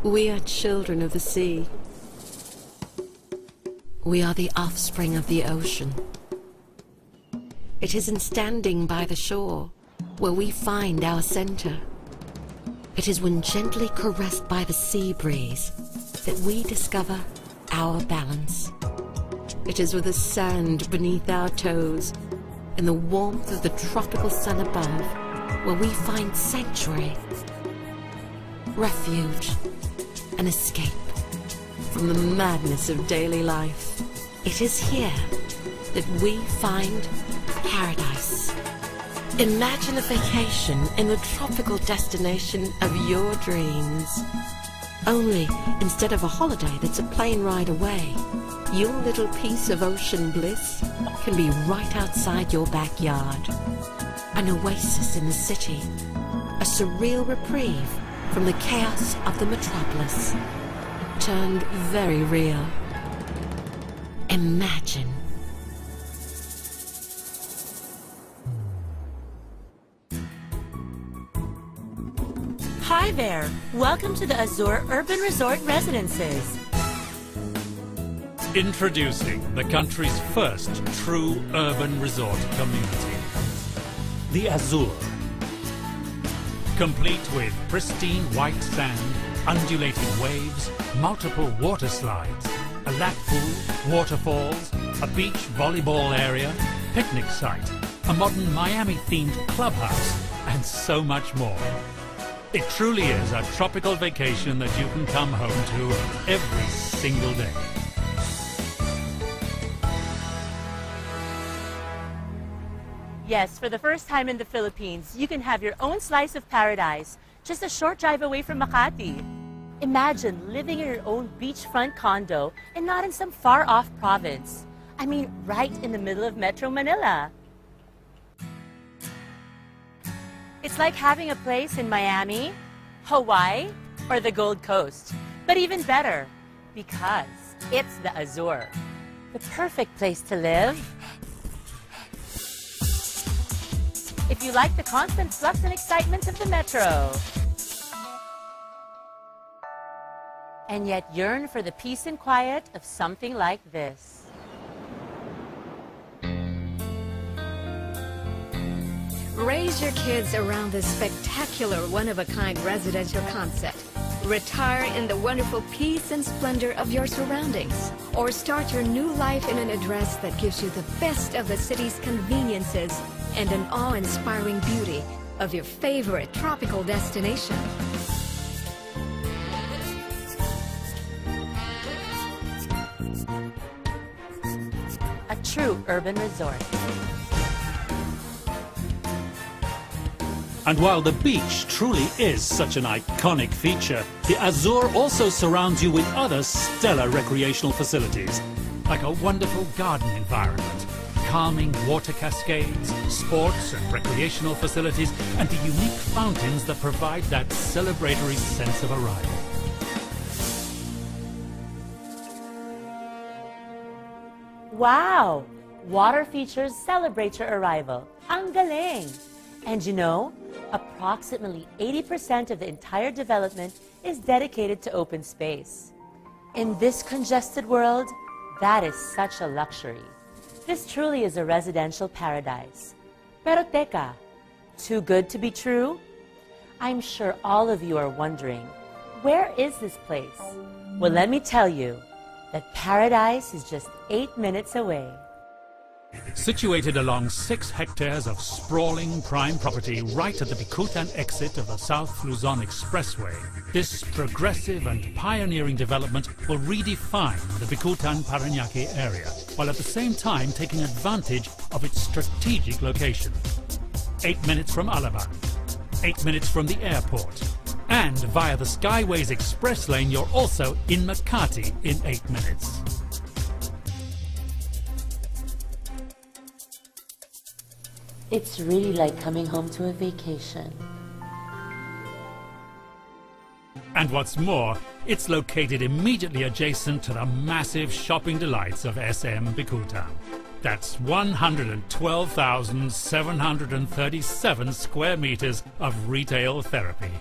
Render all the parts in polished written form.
We are children of the sea. We are the offspring of the ocean. It is in standing by the shore where we find our center. It is when gently caressed by the sea breeze that we discover our balance. It is with the sand beneath our toes and the warmth of the tropical sun above where we find sanctuary, refuge, and escape from the madness of daily life. It is here that we find paradise. Imagine a vacation in the tropical destination of your dreams. Only instead of a holiday that's a plane ride away, your little piece of ocean bliss can be right outside your backyard. An oasis in the city, a surreal reprieve from the chaos of the metropolis, turned very real. Imagine. Hi there! Welcome to the AZURE Urban Resort Residences. Introducing the country's first true urban resort community. The AZURE. Complete with pristine white sand, undulating waves, multiple water slides, a lap pool, waterfalls, a beach volleyball area, picnic site, a modern Miami-themed clubhouse, and so much more. It truly is a tropical vacation that you can come home to every single day. Yes, for the first time in the Philippines, you can have your own slice of paradise, just a short drive away from Makati. Imagine living in your own beachfront condo and not in some far-off province. I mean, right in the middle of Metro Manila. It's like having a place in Miami, Hawaii, or the Gold Coast. But even better, because it's the AZURE. The perfect place to live. If you like the constant flux and excitement of the metro, and yet yearn for the peace and quiet of something like this. Raise your kids around this spectacular one-of-a-kind residential concept. Retire in the wonderful peace and splendor of your surroundings. Or start your new life in an address that gives you the best of the city's conveniences and an awe-inspiring beauty of your favorite tropical destination. A true urban resort. And while the beach truly is such an iconic feature, the AZURE also surrounds you with other stellar recreational facilities, like a wonderful garden environment, calming water cascades, sports and recreational facilities, and the unique fountains that provide that celebratory sense of arrival. Wow! Water features celebrate your arrival. Ang galing! And you know, approximately 80% of the entire development is dedicated to open space. In this congested world, that is such a luxury. This truly is a residential paradise. Pero teka, too good to be true? I'm sure all of you are wondering, where is this place? Well, let me tell you that paradise is just 8 minutes away. Situated along 6 hectares of sprawling prime property right at the Bicutan exit of the South Luzon Expressway, this progressive and pioneering development will redefine the Bicutan-Parañaque area, while at the same time taking advantage of its strategic location. 8 minutes from Alabang, 8 minutes from the airport, and via the Skyways Express lane you're also in Makati in 8 minutes. It's really like coming home to a vacation. And what's more, it's located immediately adjacent to the massive shopping delights of SM Bicutan. That's 112,737 square meters of retail therapy.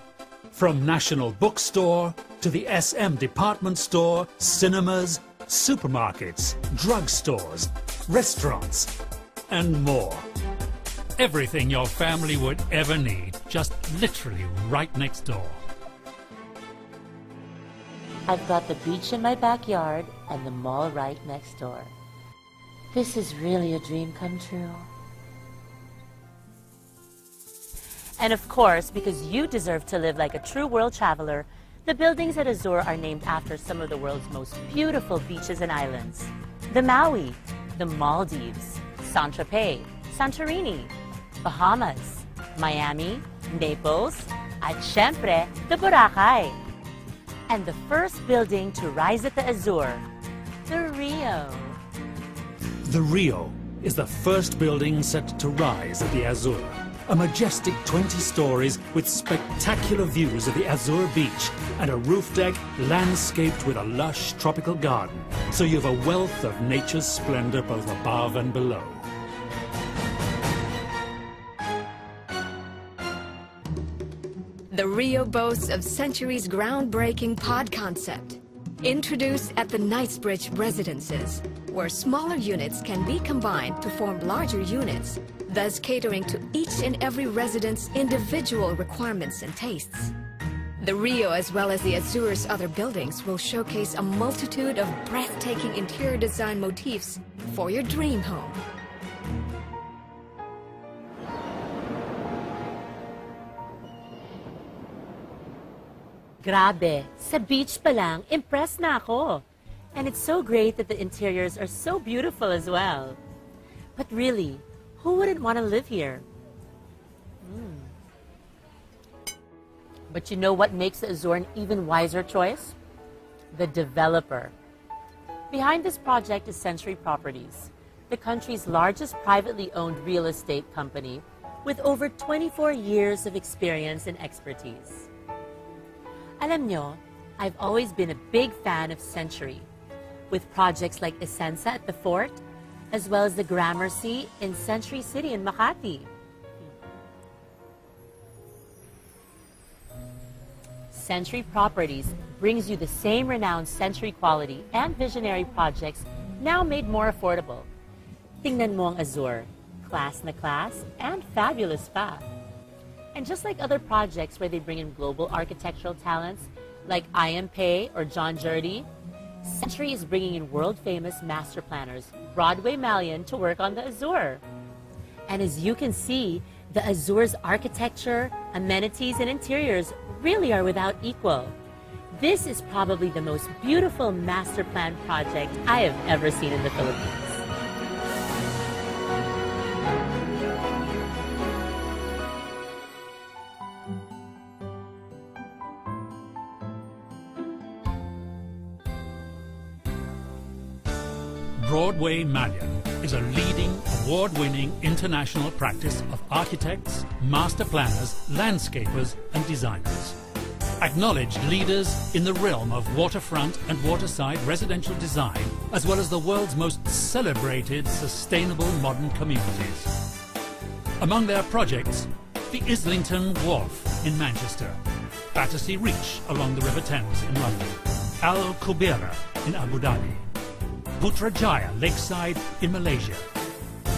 From National Bookstore to the SM department store, cinemas, supermarkets, drugstores, restaurants, and more. Everything your family would ever need, just literally right next door. I've got the beach in my backyard and the mall right next door. This is really a dream come true. And of course, because you deserve to live like a true world traveler, the buildings at AZURE are named after some of the world's most beautiful beaches and islands. The Maui, the Maldives, Saint-Tropez, Santorini, Bahamas, Miami, Naples, at syempre, the Boracay. And the first building to rise at the AZURE, the Rio. The Rio is the first building set to rise at the AZURE. A majestic 20 stories with spectacular views of the AZURE beach and a roof deck landscaped with a lush tropical garden. So you have a wealth of nature's splendor both above and below. The Rio boasts of Century's groundbreaking pod concept. Introduced at the Knightsbridge residences, where smaller units can be combined to form larger units, thus catering to each and every resident's individual requirements and tastes. The Rio, as well as the AZURE's other buildings, will showcase a multitude of breathtaking interior design motifs for your dream home. Grabe, sa beach pa lang, impressed na ako. And it's so great that the interiors are so beautiful as well. But really, who wouldn't want to live here? But you know what makes the AZURE an even wiser choice? The developer. Behind this project is Century Properties, the country's largest privately owned real estate company with over 24 years of experience and expertise. Alam nyo, I've always been a big fan of Century, with projects like Essenza at the Fort, as well as the Gramercy in Century City in Makati. Century Properties brings you the same renowned Century quality and visionary projects now made more affordable. Tingnan mo ang AZURE, class na class and fabulous pa. And just like other projects where they bring in global architectural talents like I.M. Pei or John Jurdy, Century is bringing in world-famous master planners Broadway Malian to work on the AZURE. And as you can see, the AZURE's architecture, amenities, and interiors really are without equal. This is probably the most beautiful master plan project I have ever seen in the Philippines. Broadway Malian is a leading, award-winning international practice of architects, master planners, landscapers, and designers. Acknowledged leaders in the realm of waterfront and waterside residential design, as well as the world's most celebrated sustainable modern communities. Among their projects, the Islington Wharf in Manchester, Battersea Reach along the River Thames in London, Al Kubeira in Abu Dhabi, Putrajaya Lakeside in Malaysia,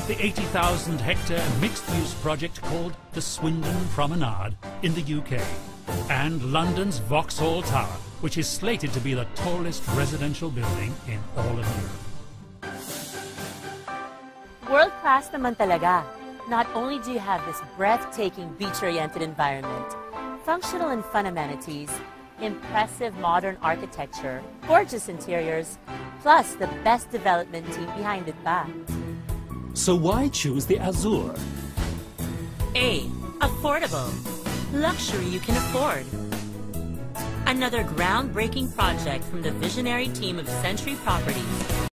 the 80,000-hectare mixed-use project called the Swindon Promenade in the UK, and London's Vauxhall Tower, which is slated to be the tallest residential building in all of Europe. World-class naman talaga. Not only do you have this breathtaking beach-oriented environment, functional and fun amenities, impressive modern architecture, gorgeous interiors, plus the best development team behind it pa. So why choose the AZURE? A. Affordable. Luxury you can afford. Another groundbreaking project from the visionary team of Century Properties